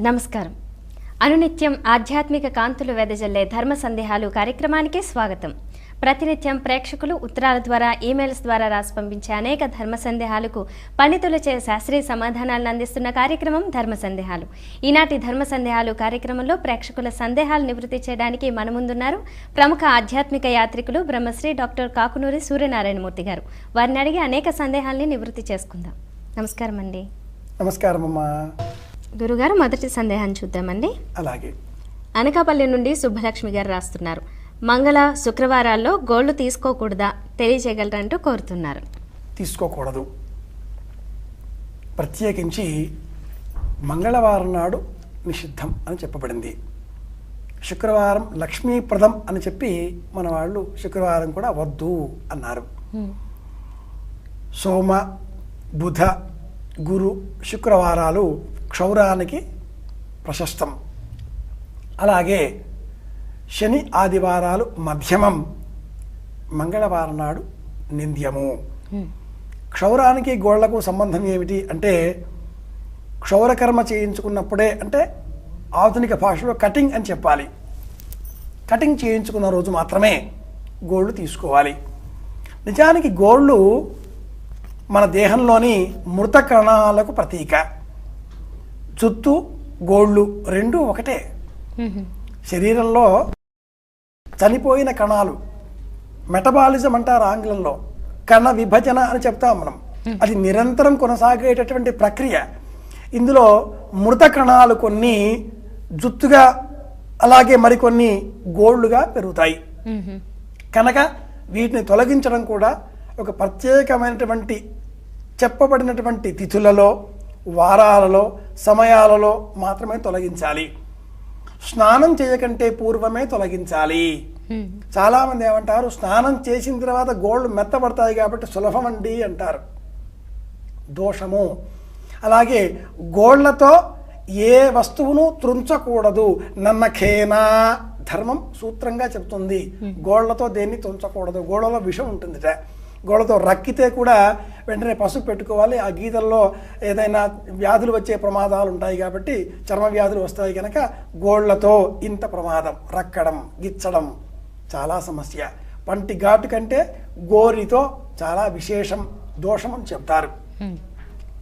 నమస్కారం. అనునిత్యం ఆధ్యాత్మిక కాంతులు వెదజల్లే ధర్మ సందేహాలు కార్యక్రమానికి స్వాగతం. ప్రతినిత్యం ప్రేక్షకులు ఉత్తరాల ద్వారా, ఈమెయిల్స్ ద్వారా రాసి పంపించే అనేక ధర్మ సందేహాలకు పండితులచే శాస్త్రీయ సమాధానాలను అందిస్తున్న కార్యక్రమం ధర్మ సందేహాలు. ఈనాటి ధర్మ సందేహాలు కార్యక్రమంలో ప్రేక్షకుల సందేహాలు నివృత్తి చేయడానికి మన ముందున్నారు ప్రముఖ ఆధ్యాత్మిక యాత్రికులు బ్రహ్మశ్రీ డాక్టర్ కాకునూరి సూర్యనారాయణమూర్తి గారు. వారిని అడిగి అనేక సందేహాలని నివృత్తి చేసుకుందాం. నమస్కారం అండి. నమస్కారం అమ్మా. గురుగారు, మొదటి సందేహాన్ని చూద్దామండి. అలాగే. అనకాపల్లి నుండి సుబ్బలక్ష్మి గారు రాస్తున్నారు. మంగళ శుక్రవారాల్లో గోళ్లు తీసుకోకూడదా, తెలియజేయగలరంటూ కోరుతున్నారు. తీసుకోకూడదు. ప్రత్యేకించి మంగళవారం నాడు నిషిద్ధం అని చెప్పబడింది. శుక్రవారం లక్ష్మీప్రదం అని చెప్పి మన వాళ్ళు శుక్రవారం కూడా వద్దు అన్నారు. సోమ, బుధ, గురు, శుక్రవారాలు క్షౌరానికి ప్రశస్తం. అలాగే శని, ఆదివారాలు మధ్యమం, మంగళవారం నాడు నింద్యము. క్షౌరానికి గోళ్లకు సంబంధం ఏమిటి అంటే, క్షౌరకర్మ చేయించుకున్నప్పుడే, అంటే ఆధునిక భాషలో కటింగ్ అని చెప్పాలి, కటింగ్ చేయించుకున్న రోజు మాత్రమే గోళ్ళు తీసుకోవాలి. నిజానికి గోళ్ళు మన దేహంలోని మృత కణాలకు ప్రతీక. జుత్తు, గోళ్ళు రెండూ ఒకటే. శరీరంలో చనిపోయిన కణాలు, మెటబాలిజం అంటారు ఆంగ్లంలో, కణ విభజన అని చెప్తాం మనం. అది నిరంతరం కొనసాగేటటువంటి ప్రక్రియ. ఇందులో మృత కణాలు కొన్ని జుత్తుగా, అలాగే మరికొన్ని గోళ్ళుగా పెరుగుతాయి. కనుక వీటిని తొలగించడం కూడా ఒక ప్రత్యేకమైనటువంటి చెప్పబడినటువంటి తిథులలో, వారాలలో, సమయాలలో మాత్రమే తొలగించాలి. స్నానం చేయకంటే పూర్వమే తొలగించాలి. చాలామంది ఏమంటారు, స్నానం చేసిన తర్వాత గోళ్ళు మెత్తబడతాయి కాబట్టి సులభం అండి అంటారు. దోషము. అలాగే గోళ్లతో ఏ వస్తువును త్రుంచకూడదు. నన్నఖేనా ధర్మం సూత్రంగా చెప్తుంది. గోళ్లతో దేన్ని త్రుంచకూడదు. గోళ్లలో విషం ఉంటుందిట. గోళ్లతో రక్కితే కూడా వెంటనే పసుపు పెట్టుకోవాలి. ఆ గీతల్లో ఏదైనా వ్యాధులు వచ్చే ప్రమాదాలు ఉంటాయి కాబట్టి, చర్మ వ్యాధులు వస్తాయి కనుక గోళ్లతో ఇంత ప్రమాదం. రక్కడం, గిచ్చడం చాలా సమస్య. పంటి ఘాటు కంటే గోరితో చాలా విశేషం, దోషం అని చెప్తారు.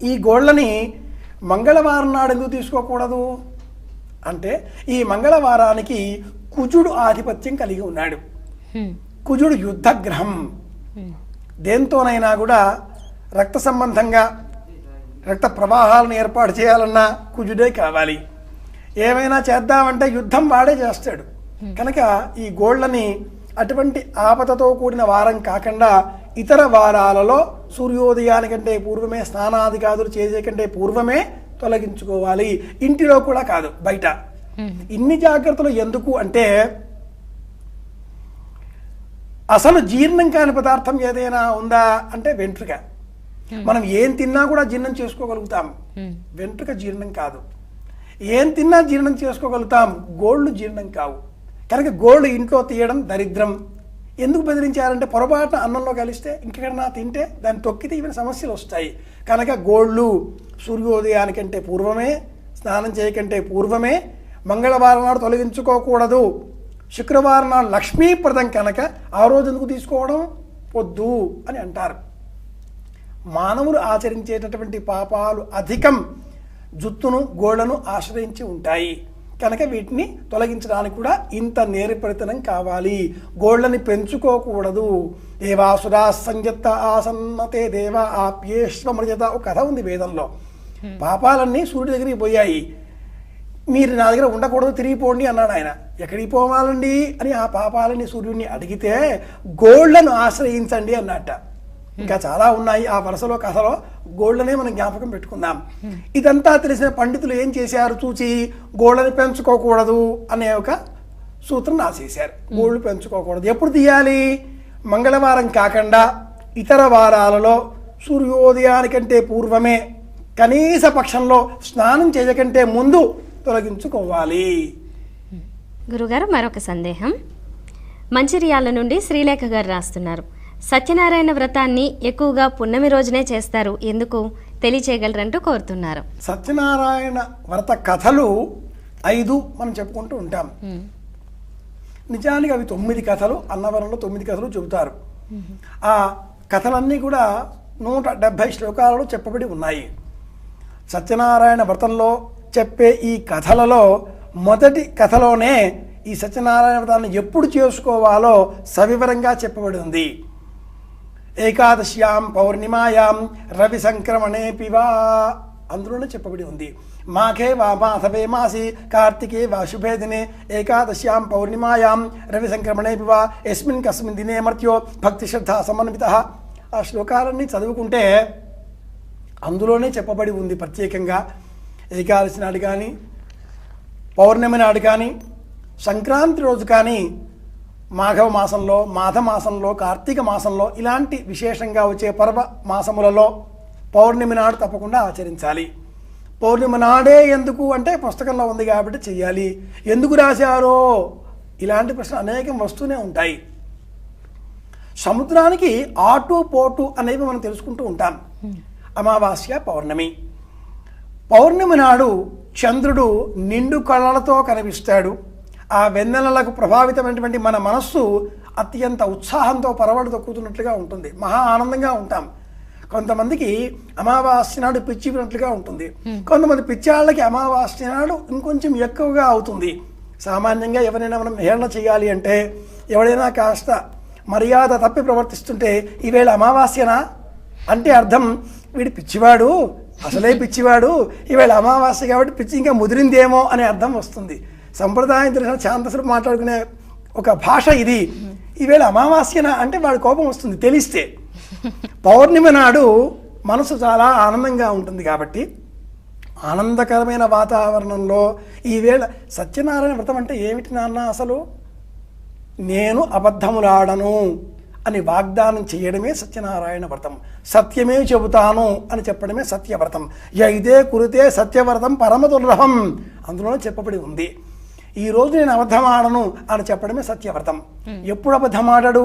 ఈ గోళ్ళని మంగళవారం నాడు ఎందుకు తీసుకోకూడదు అంటే, ఈ మంగళవారానికి కుజుడు ఆధిపత్యం కలిగి ఉన్నాడు. కుజుడు యుద్ధగ్రహం. దేంతోనైనా కూడా రక్త సంబంధంగా రక్త ప్రవాహాలను ఏర్పాటు చేయాలన్నా కుజుడే కావాలి. ఏమైనా చేద్దామంటే యుద్ధం వాడే చేస్తాడు. కనుక ఈ గోళ్ళని అటువంటి ఆపదతో కూడిన వారం కాకుండా ఇతర వారాలలో సూర్యోదయానికంటే పూర్వమే, స్నానాదికాదులు చేసే కంటే పూర్వమే తొలగించుకోవాలి. ఇంటిలో కూడా కాదు, బయట. ఇన్ని జాగ్రత్తలు ఎందుకు అంటే, అసలు జీర్ణం కాని పదార్థం ఏదైనా ఉందా అంటే వెంట్రుక. మనం ఏం తిన్నా కూడా జీర్ణం చేసుకోగలుగుతాం, వెంట్రుక జీర్ణం కాదు. ఏం తిన్నా జీర్ణం చేసుకోగలుగుతాం, గోళ్ళు జీర్ణం కావు. కనుక గోళ్ళు ఇంట్లో తీయడం దరిద్రం. ఎందుకు బెదిరించారంటే, పొరపాటున అన్నంలో కలిస్తే, ఇంకెక్కడన్నా తింటే దాన్ని తొక్కితే ఇవన్నీ సమస్యలు వస్తాయి. కనుక గోళ్ళు సూర్యోదయానికంటే పూర్వమే, స్నానం చేయకంటే పూర్వమే, మంగళవారం నాడు తొలగించుకోకూడదు. శుక్రవారం నాడు లక్ష్మీప్రదం కనుక ఆ రోజు ఎందుకు తీసుకోవడం, పొద్దు అని అంటారు. మానవులు ఆచరించేటటువంటి పాపాలు అధికం జుత్తును, గోళ్లను ఆశ్రయించి ఉంటాయి. కనుక వీటిని తొలగించడానికి కూడా ఇంత నేర్పరితనం కావాలి. గోళ్ళని పెంచుకోకూడదు. దేవాసురా సంయత్త ఆసన్నతే దేవ ఆప్యేష్వమృజత ఒక కథ ఉంది వేదంలో. పాపాలన్నీ సూర్యుడి దగ్గరికి పోయాయి. మీరు నా దగ్గర ఉండకూడదు, తిరిగిపోండి అన్నాడు ఆయన. ఎక్కడికి పోవాలండి అని ఆ పాపాలని సూర్యుడిని అడిగితే, గోళ్లను ఆశ్రయించండి అన్నట్ట. ఇంకా చాలా ఉన్నాయి ఆ వరుసలో, కథలో. గోళ్లనే మనం జ్ఞాపకం పెట్టుకుందాం. ఇదంతా తెలిసిన పండితులు ఏం చేశారు చూచి, గోళ్ళని పెంచుకోకూడదు అనే ఒక సూత్రం రాసేశారు. గోళ్ళు పెంచుకోకూడదు. ఎప్పుడు తీయాలి? మంగళవారం కాకుండా ఇతర వారాలలో సూర్యోదయానికంటే పూర్వమే, కనీస పక్షంలో స్నానం చేయకంటే ముందు తొలగించుకోవాలి. గురుగారు, మరొక సందేహం. మంచిర్యాల నుండి శ్రీలేఖ గారు రాస్తున్నారు. సత్యనారాయణ వ్రతాన్ని ఎక్కువగా పున్నమి రోజునే చేస్తారు, ఎందుకు? తెలియచేయగలరంటూ కోరుతున్నారు. సత్యనారాయణ వ్రత కథలు 5 మనం చెప్పుకుంటూ ఉంటాం. నిజానికి అవి 9 కథలు, అన్నవరంలో 9 కథలు చెబుతారు. ఆ కథలన్నీ కూడా 170 శ్లోకాలలో చెప్పబడి ఉన్నాయి. సత్యనారాయణ వ్రతంలో చెప్పే ఈ కథలలో మొదటి కథలోనే ఈ సత్యనారాయణ వ్రతాన్ని ఎప్పుడు చేసుకోవాలో సవివరంగా చెప్పబడి ఉంది. ఏకాదశ్యాం పౌర్ణిమాయాం రవి సంక్రమణే పివా అందులోనే చెప్పబడి ఉంది. మాఘే వా మాధవే మాసి కార్తికే వా శుభే దినే ఏకాదశ్యాం పౌర్ణిమాయాం రవి సంక్రమణే పివా యస్మిన్ కస్మిన్ దినే మర్త్యో భక్తి శ్రద్ధ సమన్విత. ఆ శ్లోకాలన్నీ చదువుకుంటే అందులోనే చెప్పబడి ఉంది ప్రత్యేకంగా. ఏకాదశి నాడు కానీ, పౌర్ణమి నాడు కానీ, సంక్రాంతి రోజు కానీ, మాఘవ మాసంలో, మాఘ మాసంలో, కార్తీక మాసంలో ఇలాంటి విశేషంగా వచ్చే పర్వ మాసములలో పౌర్ణమి నాడు తప్పకుండా ఆచరించాలి. పౌర్ణమి నాడే ఎందుకు అంటే పుస్తకంలో ఉంది కాబట్టి చెయ్యాలి. ఎందుకు రాశారో ఇలాంటి ప్రశ్నలు అనేకం వస్తూనే ఉంటాయి. సముద్రానికి ఆటు పోటు అనేవి మనం తెలుసుకుంటూ ఉంటాం. అమావాస్య, పౌర్ణమి. పౌర్ణమి నాడు చంద్రుడు నిండు కళ్ళలతో కనిపిస్తాడు. ఆ వెన్నెలలకు ప్రభావితమైనటువంటి మన మనస్సు అత్యంత ఉత్సాహంతో పరవడు తొక్కుతున్నట్లుగా ఉంటుంది. మహా ఆనందంగా ఉంటాం. కొంతమందికి అమావాస్య నాడు పిచ్చి వినట్లుగా ఉంటుంది. కొంతమంది పిచ్చాళ్ళకి అమావాస్య నాడు ఇంకొంచెం ఎక్కువగా అవుతుంది. సామాన్యంగా ఎవరైనా మనం హేళన చేయాలి అంటే, ఎవడైనా కాస్త మర్యాద తప్పి ప్రవర్తిస్తుంటే ఈవేళ అమావాస్యనా అంటే అర్థం వీడు పిచ్చివాడు, అసలే పిచ్చివాడు, ఈవేళ అమావాస్య కాబట్టి పిచ్చి ఇంకా ముదిరిందేమో అనే అర్థం వస్తుంది. సంప్రదాయం తెలిసిన ఛాందసులు మాట్లాడుకునే ఒక భాష ఇది. ఈవేళ అమావాస్యన అంటే వాడి కోపం వస్తుంది తెలిస్తే. పౌర్ణమి నాడు మనసు చాలా ఆనందంగా ఉంటుంది కాబట్టి ఆనందకరమైన వాతావరణంలో ఈవేళ సత్యనారాయణ వ్రతం అంటే ఏమిటి నాన్న అసలు? నేను అబద్ధములాడను అని వాగ్దానం చేయడమే సత్యనారాయణ వ్రతం. సత్యమే చెబుతాను అని చెప్పడమే సత్యవ్రతం. ఇదే కురితే సత్యవ్రతం పరమదుర్లభం అందులోనే చెప్పబడి ఉంది. ఈరోజు నేను అబద్ధమాడను అని చెప్పడమే సత్యవ్రతం. ఎప్పుడు అబద్ధమాడడు?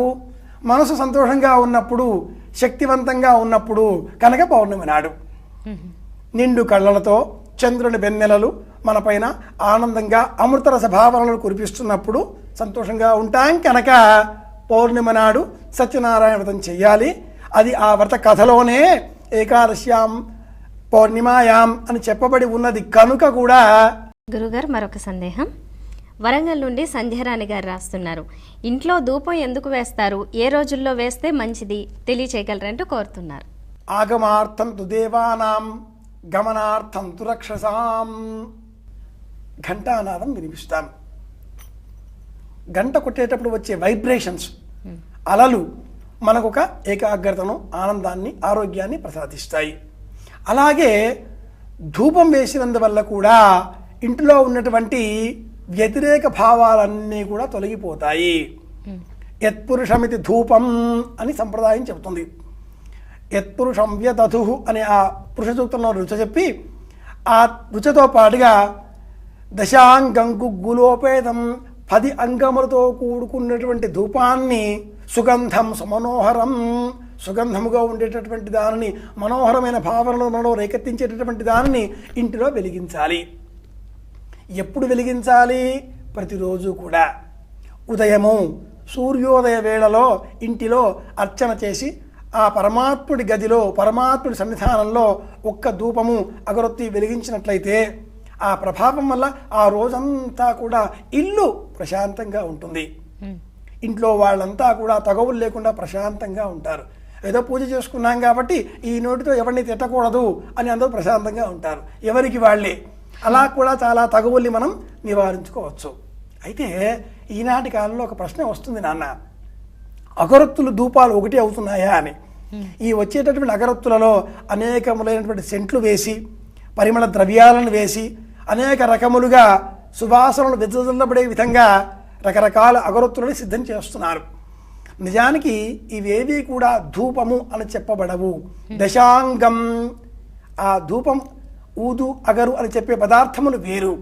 మనసు సంతోషంగా ఉన్నప్పుడు, శక్తివంతంగా ఉన్నప్పుడు కనుక పౌర్ణమి నాడు. నిండు కళ్ళలతో చంద్రుని వెన్నెలలు మనపైన ఆనందంగా అమృతరస భావనలు కురిపిస్తున్నప్పుడు సంతోషంగా ఉంటాం కనుక పౌర్ణమి నాడు సత్యనారాయణ వ్రతం చెయ్యాలి. అది ఆ వ్రత కథలోనే ఏకాదశ్యాం పౌర్ణిమాయాం అని చెప్పబడి ఉన్నది కనుక కూడా. గురుగారు మరొక సందేహం. వరంగల్ నుండి సంధ్యారాణి గారు రాస్తున్నారు. ఇంట్లో ధూపం ఎందుకు వేస్తారు, ఏ రోజుల్లో వేస్తే మంచిది తెలియచేయగలరంటూ కోరుతున్నారు. ఆగమార్థం తు దేవానాం గమనార్థం తు రక్షసాం. ఘంటానాదం వినిపిస్తాం. గంట కొట్టేటప్పుడు వచ్చే వైబ్రేషన్స్, అలలు మనకు ఒక ఏకాగ్రతను, ఆనందాన్ని, ఆరోగ్యాన్ని ప్రసాదిస్తాయి. అలాగే ధూపం వేసినందువల్ల కూడా ఇంట్లో ఉన్నటువంటి వ్యతిరేక భావాలన్నీ కూడా తొలగిపోతాయి. యత్పురుషమితి ధూపం అని సంప్రదాయం చెబుతుంది. యత్పురుషం వ్యదధు అనే ఆ పురుష సూక్తంలో రుచి చెప్పి ఆ రుచితో పాటుగా దశాంగం గుగ్గులోపేతం 10 అంగములతో కూడుకున్నటువంటి ధూపాన్ని సుగంధం సుమనోహరం, సుగంధముగా ఉండేటటువంటి దానిని, మనోహరమైన భావనలు మనలో రేకెత్తించేటటువంటి దానిని ఇంటిలో వెలిగించాలి. ఎప్పుడు వెలిగించాలి? ప్రతిరోజు కూడా. ఉదయము సూర్యోదయ వేళలో ఇంటిలో అర్చన చేసి ఆ పరమాత్ముడి గదిలో, పరమాత్ముడి సన్నిధానంలో ఒక్క ధూపము అగరొత్తి వెలిగించినట్లయితే ఆ ప్రభావం వల్ల ఆ రోజంతా కూడా ఇల్లు ప్రశాంతంగా ఉంటుంది. ఇంట్లో వాళ్ళంతా కూడా తగవులు లేకుండా ప్రశాంతంగా ఉంటారు. ఏదో పూజ చేసుకున్నాం కాబట్టి ఈ నోటితో ఎవరిని తిట్టకూడదు అని అందరూ ప్రశాంతంగా ఉంటారు, ఎవరికి వాళ్ళే. అలా కూడా చాలా తగవుల్ని మనం నివారించుకోవచ్చు. అయితే ఈనాటి కాలంలో ఒక ప్రశ్న వస్తుంది నాన్న, అగరొత్తులు ధూపాలు ఒకటి అవుతున్నాయా అని. ఈ వచ్చేటటువంటి అగరొత్తులలో అనేకములైనటువంటి సెంట్లు వేసి, పరిమళ ద్రవ్యాలను వేసి, అనేక రకములుగా సువాసనలు వెదజల్లబడే విధంగా రకరకాల అగరొత్తులను సిద్ధం చేస్తున్నారు. నిజానికి ఇవేవి కూడా ధూపము అని చెప్పబడవు. దశాంగం, ఆ ధూపం, ఊదు, అగరు అని చెప్పే పదార్థములు వేరు.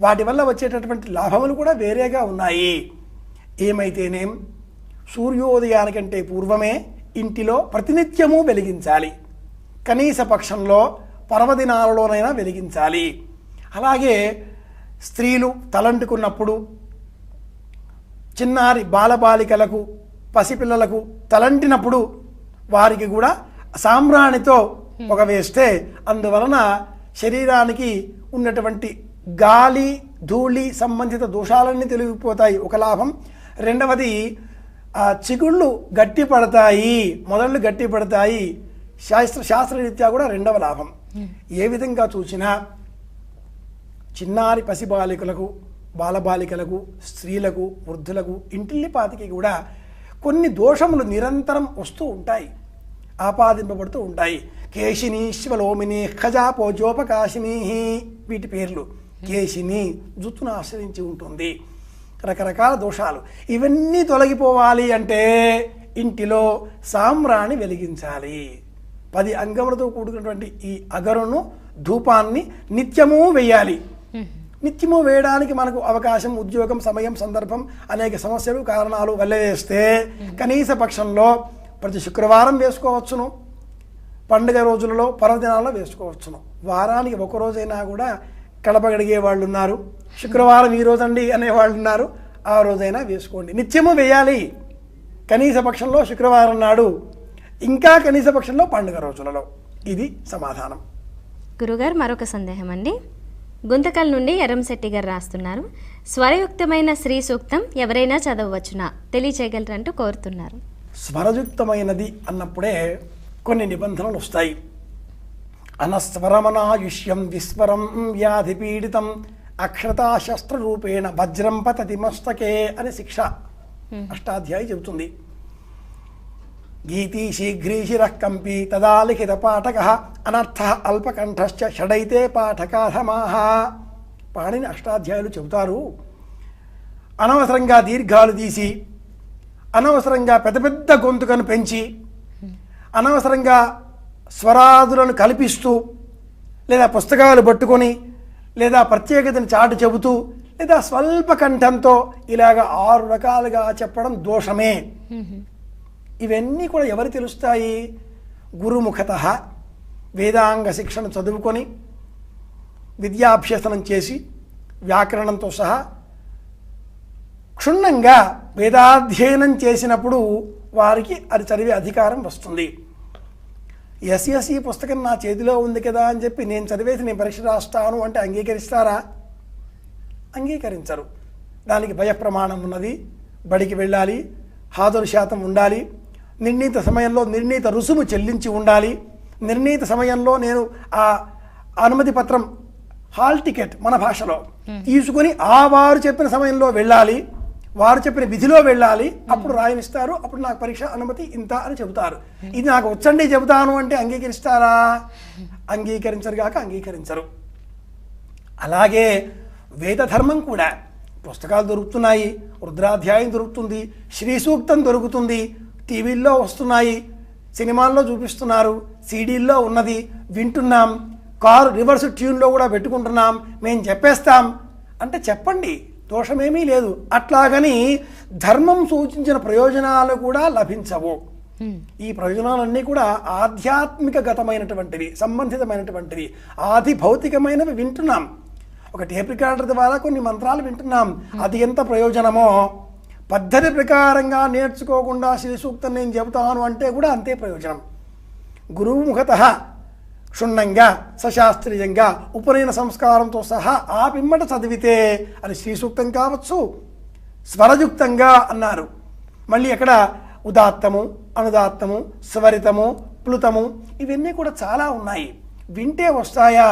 వాటి వల్ల వచ్చేటటువంటి లాభములు కూడా వేరేగా ఉన్నాయి. ఏమైతేనేం సూర్యోదయానికంటే పూర్వమే ఇంటిలో ప్రతినిత్యము వెలిగించాలి. కనీస పక్షంలో పర్వదినాలలోనైనా వెలిగించాలి. అలాగే స్త్రీలు తలంటుకున్నప్పుడు చిన్నారి బాలబాలికలకు పసిపిల్లలకు తలంటినప్పుడు వారికి కూడా సాంబ్రాణితో పొగ వేస్తే అందువలన శరీరానికి ఉన్నటువంటి గాలి ధూళి సంబంధిత దోషాలన్నీ తొలగిపోతాయి, ఒక లాభం. రెండవది చిగుళ్ళు గట్టి పడతాయి, మొదళ్ళు గట్టి పడతాయి, శాస్త్రరీత్యా కూడా రెండవ లాభం. ఏ విధంగా చూసినా చిన్నారి పసిబాలికలకు బాలబాలికలకు స్త్రీలకు వృద్ధులకు ఇంటిల్లిపాతికి కూడా కొన్ని దోషములు నిరంతరం వస్తూ ఉంటాయి, ఆపాదింపబడుతూ ఉంటాయి. కేశిని శివలోమిని ఖజాపోజోపకాశిని వీటి పేర్లు. కేశిని జుత్తును ఆశ్రయించి ఉంటుంది, రకరకాల దోషాలు. ఇవన్నీ తొలగిపోవాలి అంటే ఇంటిలో సాంబ్రాణి వెలిగించాలి. 10 అంగములతో కూడుకున్నటువంటి ఈ అగరును ధూపాన్ని నిత్యము వేయాలి. నిత్యము వేయడానికి మనకు అవకాశం, ఉద్యోగం, సమయం, సందర్భం, అనేక సమస్యలు కారణాలు వల్లవేస్తే కనీస పక్షంలో ప్రతి శుక్రవారం వేసుకోవచ్చును, పండుగ రోజులలో పర్వదినాల్లో వేసుకోవచ్చును. వారానికి ఒకరోజైనా కూడా కడపగడిగే వాళ్ళు ఉన్నారు, శుక్రవారం ఈ రోజండి అనేవాళ్ళు ఉన్నారు, ఆ రోజైనా వేసుకోండి. నిత్యము వేయాలి, కనీస పక్షంలో శుక్రవారం నాడు, ఇంకా కనీస పక్షంలో పండుగ రోజులలో. ఇది సమాధానం. గురుగారు, మరొక సందేహం అండి. గుంతకల్ నుండి ఎర్రంశెట్టి గారు రాస్తున్నారు. స్వరయుక్తమైన శ్రీ సూక్తం ఎవరైనా చదవచ్చునా, తెలియచేయగలరంటూ కోరుతున్నారు. స్వరయుక్తమైనది అన్నప్పుడే కొన్ని నిబంధనలు వస్తాయి. అనస్వరమనాయుష్యం విస్వరం వ్యాధి పీడితం అక్షరతాశస్త్ర రూపేణ వజ్రం పతతి మస్తకే అని శిక్ష అష్టాధ్యాయి చెబుతుంది. గీతి శీఘ్రీశిరః కంపి తదా లిఖిత పాఠక అనర్థ అల్పకంఠశ్చ షడైతే పాఠకాధమాహ. పాణిని అష్టాధ్యాయులు చెబుతారు. అనవసరంగా దీర్ఘాలు తీసి, అనవసరంగా పెద్ద పెద్ద గొంతుకను పెంచి, అనవసరంగా స్వరాదులను కల్పిస్తూ, లేదా పుస్తకాలు పట్టుకొని, లేదా ప్రత్యేకతను చాటు చెబుతూ, లేదా స్వల్ప కంఠంతో ఇలాగ 6 రకాలుగా చెప్పడం దోషమే. ఇవన్నీ కూడా ఎవరు తెలుస్తాయి? గురుముఖత వేదాంగ శిక్షణ చదువుకొని విద్యాభ్యసనం చేసి వ్యాకరణంతో సహా క్షుణ్ణంగా వేదాధ్యయనం చేసినప్పుడు వారికి అది చదివే అధికారం వస్తుంది. ఎస్ఎస్సి పుస్తకం నా చేతిలో ఉంది కదా అని చెప్పి నేను చదివేసి నేను పరీక్ష రాస్తాను అంటే అంగీకరిస్తారా? అంగీకరించరు. దానికి భయప్రమాణం ఉన్నది, బడికి వెళ్ళాలి, హాజరు శాతం ఉండాలి, నిర్ణీత సమయంలో నిర్ణీత రుసుము చెల్లించి ఉండాలి, నిర్ణీత సమయంలో నేను ఆ అనుమతి పత్రం హాల్ టికెట్ మన భాషలో తీసుకొని ఆ వారు చెప్పిన సమయంలో వెళ్ళాలి, వారు చెప్పిన విధిలో వెళ్ళాలి, అప్పుడు రాయనిస్తారు, అప్పుడు నాకు పరీక్ష అనుమతి ఇంత అని చెబుతారు. ఇది నాకు వచ్చండి చెబుతాను అంటే అంగీకరిస్తారా? అంగీకరించరు గాక అంగీకరించరు. అలాగే వేద ధర్మం కూడా పుస్తకాలు దొరుకుతున్నాయి, రుద్రాధ్యాయం దొరుకుతుంది, శ్రీ సూక్తం దొరుకుతుంది, టీవీల్లో వస్తున్నాయి, సినిమాల్లో చూపిస్తున్నారు, సీడీల్లో ఉన్నది వింటున్నాం, కారు రివర్స్ ట్యూన్లో కూడా పెట్టుకుంటున్నాం, మేము చెప్పేస్తాం అంటే చెప్పండి, దోషమేమీ లేదు. అట్లాగని ధర్మం సూచించిన ప్రయోజనాలు కూడా లభించవు. ఈ ప్రయోజనాలన్నీ కూడా ఆధ్యాత్మిక గతమైనటువంటివి, సంబంధితమైనటువంటివి, ఆది భౌతికమైనవి వింటున్నాం. ఒక టేప్ రికార్డర్ ద్వారా కొన్ని మంత్రాలు వింటున్నాం, అది ఎంత ప్రయోజనమో పద్ధతి ప్రకారంగా నేర్చుకోకుండా శ్రీ సూక్తం నేను చెబుతాను అంటే కూడా అంతే ప్రయోజనం. గురువు ముఖత క్షుణ్ణంగా సశాస్త్రీయంగా ఉపనయన సంస్కారంతో సహా ఆ పిమ్మట చదివితే అది శ్రీ సూక్తం కావచ్చు. స్వరయుక్తంగా అన్నారు. మళ్ళీ అక్కడ ఉదాత్తము, అనుదాత్తము, స్వరితము, ప్లుతము ఇవన్నీ కూడా చాలా ఉన్నాయి. వింటే వస్తాయా?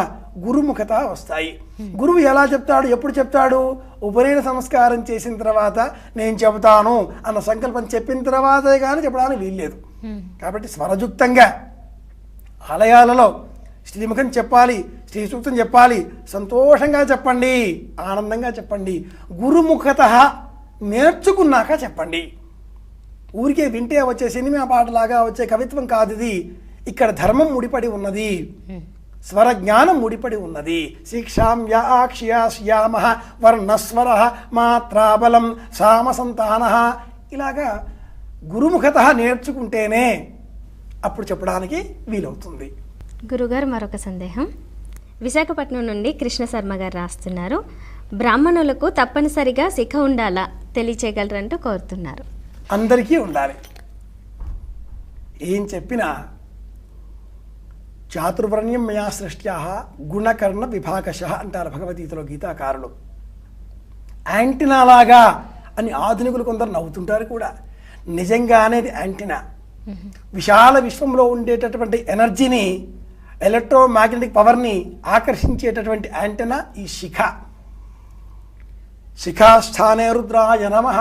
గురుముఖత వస్తాయి. గురువు ఎలా చెప్తాడు, ఎప్పుడు చెప్తాడు? ఉపనయన సంస్కారం చేసిన తర్వాత నేను చెబుతాను అన్న సంకల్పం చెప్పిన తర్వాతే కానీ చెప్పడానికి వీల్లేదు. కాబట్టి స్వరయుక్తంగా ఆలయాలలో శ్రీముఖం చెప్పాలి, శ్రీ సూక్తం చెప్పాలి, సంతోషంగా చెప్పండి, ఆనందంగా చెప్పండి. గురుముఖత నేర్చుకున్నాక చెప్పండి. ఊరికే వింటే వచ్చే సినిమా పాటలాగా వచ్చే కవిత్వం కాదు ఇది. ఇక్కడ ధర్మం ముడిపడి ఉన్నది, స్వర జ్ఞానం ముడిపడి ఉన్నది. శిక్షామ్యాక్ష్యామ వర్ణస్వర మాత్రాబలం సామసంతాన ఇలాగా గురుముఖత నేర్చుకుంటేనే అప్పుడు చెప్పడానికి వీలవుతుంది. గురుగారు మరొక సందేహం. విశాఖపట్నం నుండి కృష్ణ శర్మ గారు రాస్తున్నారు. బ్రాహ్మణులకు తప్పనిసరిగా శిఖ ఉండాలా, తెలియచేయగలరంటూ కోరుతున్నారు. అందరికీ ఉండాలి. ఏం చెప్పినా చాతుర్వర్ణ్యం మయా సృష్ట్యా గుణకర్ణ విభాగశ అంటారు భగవద్గీతలో గీతాకారులు. యాంటినాలాగా అని ఆధునికులు కొందరు నవ్వుతుంటారు కూడా. నిజంగానే ఇది యాంటినా. విశాల విశ్వంలో ఉండేటటువంటి ఎనర్జీని, ఎలక్ట్రోమాగ్నెటిక్ పవర్ని ఆకర్షించేటటువంటి యాంటెనా ఈ శిఖ. శిఖాస్థానే రుద్రాయ నమః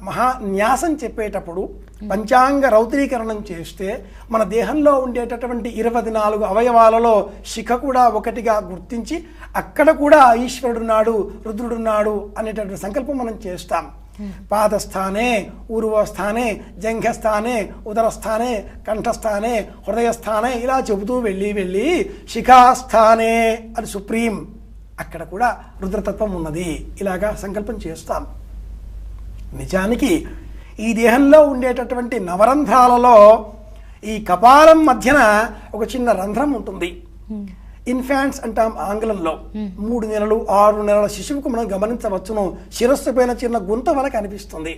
మహాన్యాసం చెప్పేటప్పుడు పంచాంగ రౌద్రీకరణం చేస్తే మన దేహంలో ఉండేటటువంటి 24 అవయవాలలో శిఖ కూడా ఒకటిగా గుర్తించి అక్కడ కూడా ఈశ్వరుడున్నాడు, రుద్రుడున్నాడు అనేటటువంటి సంకల్పం మనం చేస్తాం. పాదస్థానే, ఊర్వస్థానే, జంఘస్థానే, ఉదరస్థానే, కంఠస్థానే, హృదయస్థానే ఇలా చెబుతూ వెళ్ళి శిఖాస్థానే అది సుప్రీం, అక్కడ కూడా రుద్రతత్వం ఉన్నది, ఇలాగా సంకల్పం చేస్తాం. నిజానికి ఈ దేహంలో ఉండేటటువంటి నవరంధ్రాలలో ఈ కపాలం మధ్యన ఒక చిన్న రంధ్రం ఉంటుంది. ఇన్ఫాంట్స్ అంటాం ఆంగ్లంలో. 3 నెలలు 6 నెలల శిశువుకు మనం గమనించవచ్చును. శిరస్సు పైన చిన్న గుంత మనకు అనిపిస్తుంది.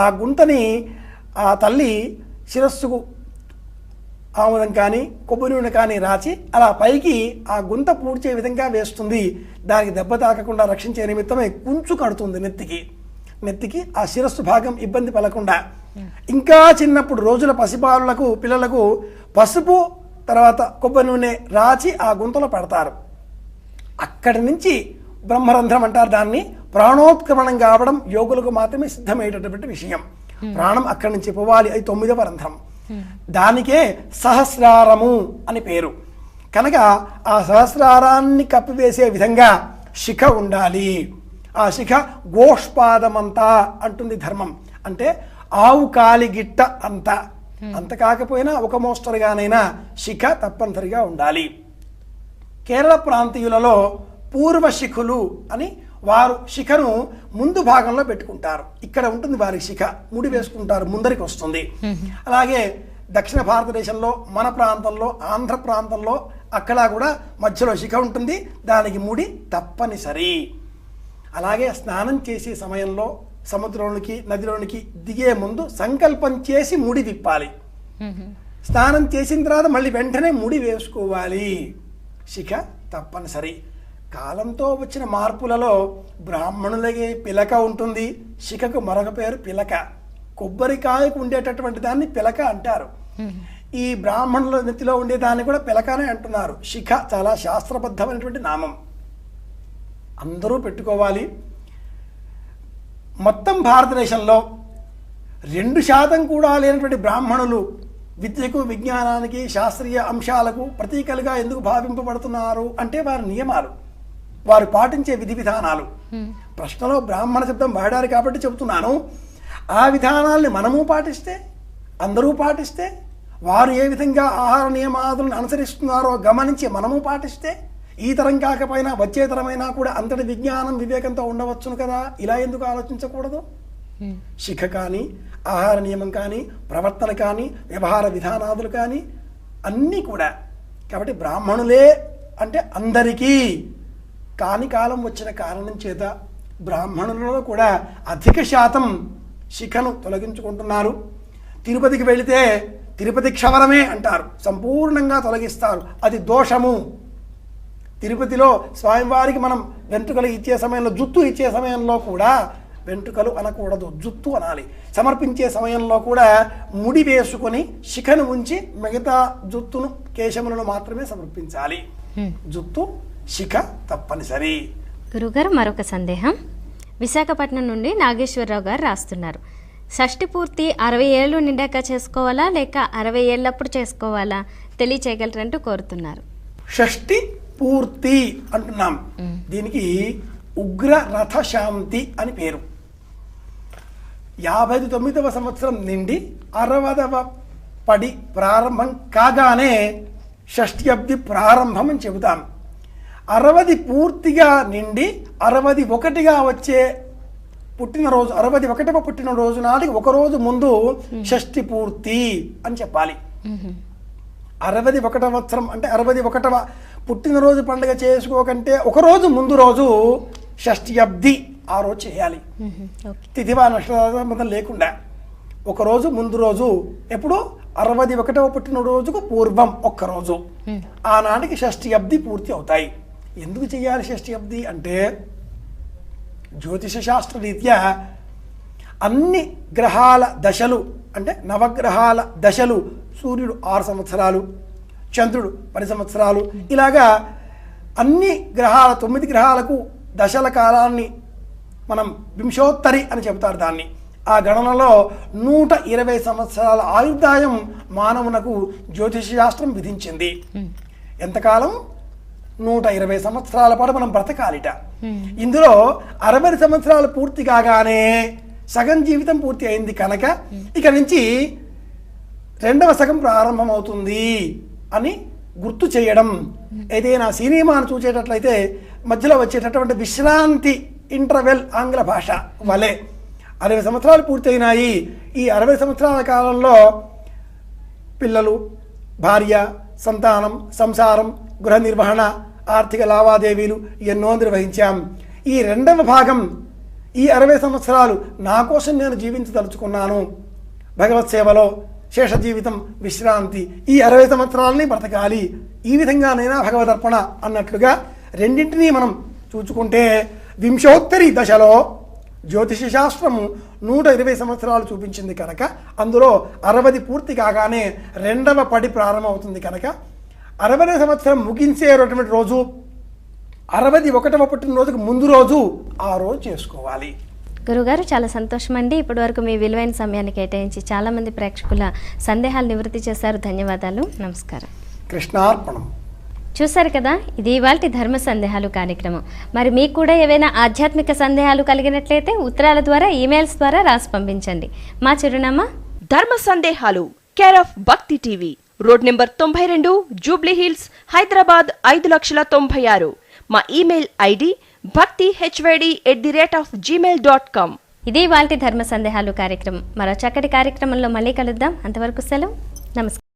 ఆ గుంతని ఆ తల్లి శిరస్సుకు ఆముదం కానీ కొబ్బరి నూనె కానీ రాచి అలా పైకి ఆ గుంత పూడ్చే విధంగా వేస్తుంది. దానికి దెబ్బ తాకకుండా రక్షించే నిమిత్తమే కుంచు కడుతుంది నెత్తికి ఆ శిరస్సు భాగం ఇబ్బంది పడకుండా. ఇంకా చిన్నప్పుడు రోజుల పసిపాలులకు పిల్లలకు పసుపు తర్వాత కొబ్బరి నూనె రాచి ఆ గుంతలో పెడతారు. అక్కడి నుంచి బ్రహ్మరంధ్రం అంటారు దాన్ని. ప్రాణోత్క్రమణం కావడం యోగులకు మాత్రమే సిద్ధమయ్యేటటువంటి విషయం. ప్రాణం అక్కడి నుంచి పోవాలి. అది 9వ రంధ్రం. దానికే సహస్రారము అని పేరు. కనుక ఆ సహస్రారాన్ని కప్పివేసే విధంగా శిఖ ఉండాలి. ఆ శిఖ గోష్పాదమంతా అంటుంది ధర్మం. అంటే ఆవు కాలిగిట్ట అంత కాకపోయినా ఒక మోస్తరుగానైనా శిఖ తప్పనిసరిగా ఉండాలి. కేరళ ప్రాంతీయులలో పూర్వ శిఖులు అని వారు శిఖను ముందు భాగంలో పెట్టుకుంటారు. ఇక్కడ ఉంటుంది వారి శిఖ, ముడి వేసుకుంటారు, ముందరికి వస్తుంది. అలాగే దక్షిణ భారతదేశంలో మన ప్రాంతంలో ఆంధ్ర ప్రాంతంలో అక్కడ కూడా మధ్యలో శిఖ ఉంటుంది. దానికి ముడి తప్పనిసరి. అలాగే స్నానం చేసే సమయంలో సముద్రంలోకి నదిలోనికి దిగే ముందు సంకల్పం చేసి ముడి విప్పాలి. స్నానం చేసిన తర్వాత మళ్ళీ వెంటనే ముడి వేసుకోవాలి. శిఖ తప్పనిసరి. కాలంతో వచ్చిన మార్పులలో బ్రాహ్మణులకి పిలక ఉంటుంది. శిఖకు మరొక పేరు పిలక. కొబ్బరికాయకు ఉండేటటువంటి దాన్ని పిలక అంటారు. ఈ బ్రాహ్మణుల నెత్తిలో ఉండేదాన్ని కూడా పిలకనే అంటున్నారు. శిఖ చాలా శాస్త్రబద్ధమైనటువంటి నామం, అందరూ పెట్టుకోవాలి. మొత్తం భారతదేశంలో 2% కూడా లేనటువంటి బ్రాహ్మణులు విద్యకు, విజ్ఞానానికి, శాస్త్రీయ అంశాలకు ప్రతీకలుగా ఎందుకు భావింపబడుతున్నారు అంటే వారి నియమాలు, వారు పాటించే విధి విధానాలు. ప్రశ్నలో బ్రాహ్మణ శబ్దం వాడారు కాబట్టి చెబుతున్నాను. ఆ విధానాల్ని మనము పాటిస్తే, అందరూ పాటిస్తే, వారు ఏ విధంగా ఆహార నియమాలను అనుసరిస్తున్నారో గమనించి మనము పాటిస్తే, ఈ తరం కాకపోయినా వచ్చే తరమైనా కూడా అంతటి విజ్ఞానం వివేకంతో ఉండవచ్చును కదా. ఇలా ఎందుకు ఆలోచించకూడదు? శిఖ కానీ, ఆహార నియమం కానీ, ప్రవర్తన కానీ, వ్యవహార విధానాదులు కానీ అన్నీ కూడా. కాబట్టి బ్రాహ్మణులే అంటే అందరికీ కాని కాలం వచ్చిన కారణం చేత బ్రాహ్మణులలో కూడా అధిక శాతం శిఖను తొలగించుకుంటున్నారు. తిరుపతికి వెళితే తిరుపతి క్షవరమే అంటారు, సంపూర్ణంగా తొలగిస్తారు. అది దోషము. తిరుపతిలో స్వామివారికి మనం వెంట్రుకలు ఇచ్చే సమయంలో, జుత్తు ఇచ్చే సమయంలో కూడా వెంట్రుకలు అనకూడదు, జుత్తు అనాలి. సమర్పించే సమయంలో కూడా ముడి వేసుకొని శిఖను ఉంచి మిగతా జుత్తును, కేశములను మాత్రమే సమర్పించాలి. జుత్తు శిఖ తప్పనిసరి. గురుగారు మరొక సందేహం. విశాఖపట్నం నుండి నాగేశ్వరరావు గారు రాస్తున్నారు. షష్ఠి పూర్తి 60 ఏళ్ళు నిండాక చేసుకోవాలా లేక 60 ఏళ్ళప్పుడు చేసుకోవాలా, తెలియచేయగలరంటూ కోరుతున్నారు. షష్ఠి పూర్తి అంటున్నాం. దీనికి ఉగ్ర రథ శాంతి అని పేరు. 59వ సంవత్సరం నిండి 60వ పడి ప్రారంభం కాగానే షష్ఠి అబ్ది ప్రారంభం అని చెబుతాం. 60 పూర్తిగా నిండి 61గా వచ్చే పుట్టినరోజు, 61వ పుట్టినరోజు నాటికి ఒకరోజు ముందు షష్ఠి పూర్తి అని చెప్పాలి. 61వ సంవత్సరం అంటే 61వ పుట్టినరోజు పండుగ చేసుకోకంటే ఒకరోజు ముందు రోజు షష్ఠ్యబ్ది ఆ రోజు చేయాలి. తిథివా నక్షత్రం లేకుండా ఒకరోజు ముందు రోజు, ఎప్పుడు 61వ పుట్టినరోజుకు పూర్వం ఒక్కరోజు, ఆనాటికి షష్ఠ్యబ్ది పూర్తి అవుతాయి. ఎందుకు చేయాలి షష్ఠ్యబ్ది అంటే జ్యోతిష శాస్త్ర రీత్యా అన్ని గ్రహాల దశలు అంటే నవగ్రహాల దశలు, సూర్యుడు 6 సంవత్సరాలు, చంద్రుడు 10 సంవత్సరాలు, ఇలాగా అన్ని గ్రహాల 9 గ్రహాలకు దశల కాలాన్ని మనం వింశోత్తరి అని చెబుతారు దాన్ని. ఆ గణనలో 120 సంవత్సరాల ఆయుర్దాయం మానవునకు జ్యోతిష శాస్త్రం విధించింది. ఎంతకాలం? 120 సంవత్సరాల పాటు మనం బ్రతకాలిట. ఇందులో 60 సంవత్సరాలు పూర్తి కాగానే సగం జీవితం పూర్తి అయింది కనుక ఇక నుంచి 2వ సగం ప్రారంభమవుతుంది అని గుర్తు చేయడం. ఏదైనా సినిమాను చూసేటట్లయితే మధ్యలో వచ్చేటటువంటి విశ్రాంతి ఇంటర్వెల్ ఆంగ్ల భాష వలె 60 సంవత్సరాలు పూర్తయినాయి. ఈ 60 సంవత్సరాల కాలంలో పిల్లలు, భార్య, సంతానం, సంసారం, గృహ నిర్వహణ, ఆర్థిక లావాదేవీలు ఎన్నో నిర్వహించాం. ఈ 2వ భాగం, ఈ 60 సంవత్సరాలు నా కోసం నేను జీవించదలుచుకున్నాను, భగవత్ సేవలో శేష జీవితం విశ్రాంతి, ఈ 60 సంవత్సరాలని బ్రతకాలి, ఈ విధంగానైనా భగవదర్పణ అన్నట్లుగా రెండింటినీ మనం చూచుకుంటే వింశోత్తరి దశలో జ్యోతిష శాస్త్రము 120 సంవత్సరాలు చూపించింది కనుక అందులో 60 పూర్తి కాగానే 2వ పడి ప్రారంభమవుతుంది కనుక 60వ సంవత్సరం ముగించేటువంటి రోజు 61వ పుట్టినరోజుకు ముందు రోజు ఆ రోజు చేసుకోవాలి. గురుగారు, చాలా సంతోషం అండి. ఇప్పటి వరకు మీ విలువైన సమయాన్ని కేటాయించి చాలా మంది ప్రేక్షకుల సందేహాలు నివృత్తి చేశారు. ధన్యవాదాలు. నమస్కారం. కృష్ణార్పణం. చూశారు కదా, ఇది ఇవాల్టి ధర్మ సందేహాలు కార్యక్రమం. మరి మీకు కూడా ఏవైనా ఆధ్యాత్మిక సందేహాలు కలిగినట్లయితే ఉత్తరాల ద్వారా, ఈమెయిల్స్ ద్వారా రాసి పంపించండి. మా చిరునామా ధర్మ సందేహాలు, కేర్ ఆఫ్ భక్తి TV, road number 92, Jubilee hills, Hyderabad 5,96,000. మా ఈమెయిల్ ఐడి bhakti@gmail.com. ఇది ఇవాల్టి ధర్మ సందేహాలు కార్యక్రమం. మరో చక్కటి కార్యక్రమంలో మళ్ళీ కలుద్దాం. అంతవరకు సెలవు. నమస్కారం.